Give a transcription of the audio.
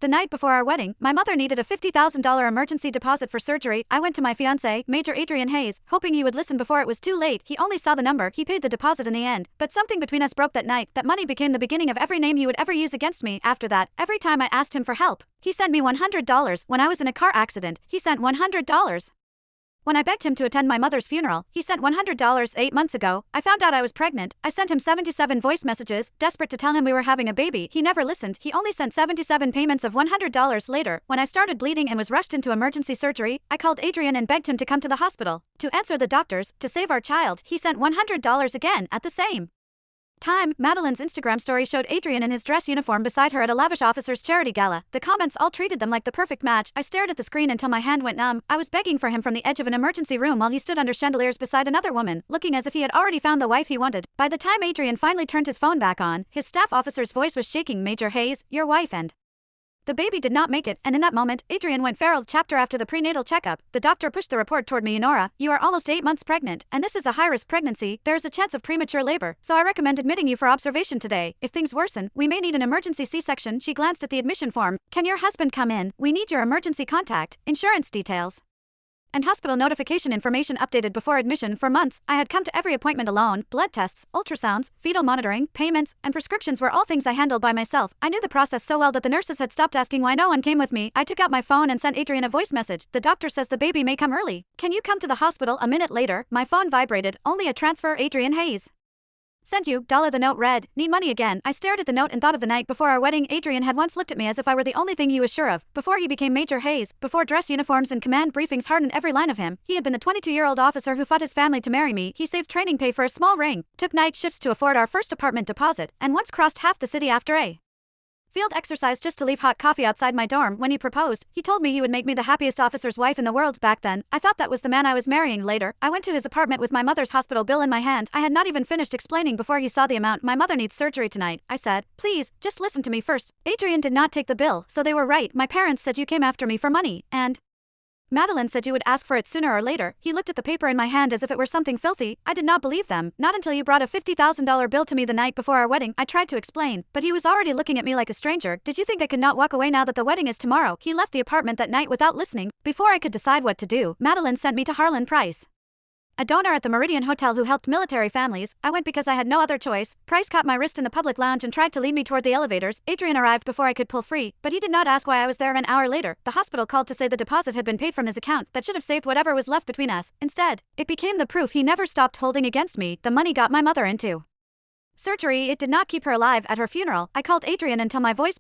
The night before our wedding, my mother needed a $50,000 emergency deposit for surgery. I went to my fiancé, Major Adrian Hayes, hoping he would listen before it was too late. He only saw the number, he paid the deposit in the end. But something between us broke that night. That money became the beginning of every name he would ever use against me. After that, every time I asked him for help, he sent me $100. When I was in a car accident, he sent $100. When I begged him to attend my mother's funeral, he sent $100. 8 months ago, I found out I was pregnant. I sent him 77 voice messages, desperate to tell him we were having a baby. He never listened. He only sent 77 payments of $100 later. When I started bleeding and was rushed into emergency surgery, I called Adrian and begged him to come to the hospital. To answer the doctors, to save our child, he sent $100 again at the same time. Madeline's Instagram story showed Adrian in his dress uniform beside her at a lavish officer's charity gala. The comments all treated them like the perfect match. I stared at the screen until my hand went numb. I was begging for him from the edge of an emergency room while he stood under chandeliers beside another woman, looking as if he had already found the wife he wanted. By the time Adrian finally turned his phone back on, his staff officer's voice was shaking. Major Hayes, your wife and the baby did not make it, and in that moment, Adrian went feral. Chapter after the prenatal checkup, the doctor pushed the report toward me. Nora, you are almost 8 months pregnant, and this is a high-risk pregnancy. There is a chance of premature labor, so I recommend admitting you for observation today. If things worsen, we may need an emergency C-section. She glanced at the admission form. Can your husband come in? We need your emergency contact, insurance details, and hospital notification information updated before admission. For months, I had come to every appointment alone. Blood tests, ultrasounds, fetal monitoring, payments, and prescriptions were all things I handled by myself. I knew the process so well that the nurses had stopped asking why no one came with me. I took out my phone and sent Adrian a voice message. The doctor says the baby may come early. Can you come to the hospital? A minute later, my phone vibrated. Only a transfer. Adrian Hayes sent you. The note read, need money again. I stared at the note and thought of the night before our wedding. Adrian had once looked at me as if I were the only thing he was sure of. Before he became Major Hayes, before dress uniforms and command briefings hardened every line of him, he had been the 22-year-old officer who fought his family to marry me. He saved training pay for a small ring, took night shifts to afford our first apartment deposit, and once crossed half the city after a field exercise just to leave hot coffee outside my dorm. When he proposed, he told me he would make me the happiest officer's wife in the world. Back then, I thought that was the man I was marrying. Later, I went to his apartment with my mother's hospital bill in my hand. I had not even finished explaining before he saw the amount. My mother needs surgery tonight, I said. Please, just listen to me first. Adrian did not take the bill, so they were right. My parents said you came after me for money, and Madeline said you would ask for it sooner or later. He looked at the paper in my hand as if it were something filthy. I did not believe them. Not until you brought a $50,000 bill to me the night before our wedding. I tried to explain, but he was already looking at me like a stranger. Did you think I could not walk away now that the wedding is tomorrow? He left the apartment that night without listening. Before I could decide what to do, Madeline sent me to Harlan Price, a donor at the Meridian Hotel who helped military families. I went because I had no other choice. Price caught my wrist in the public lounge and tried to lead me toward the elevators. Adrian arrived before I could pull free, but he did not ask why I was there. An hour later, the hospital called to say the deposit had been paid from his account. That should have saved whatever was left between us. Instead, it became the proof he never stopped holding against me. The money got my mother into surgery. It did not keep her alive. At her funeral, I called Adrian until my voice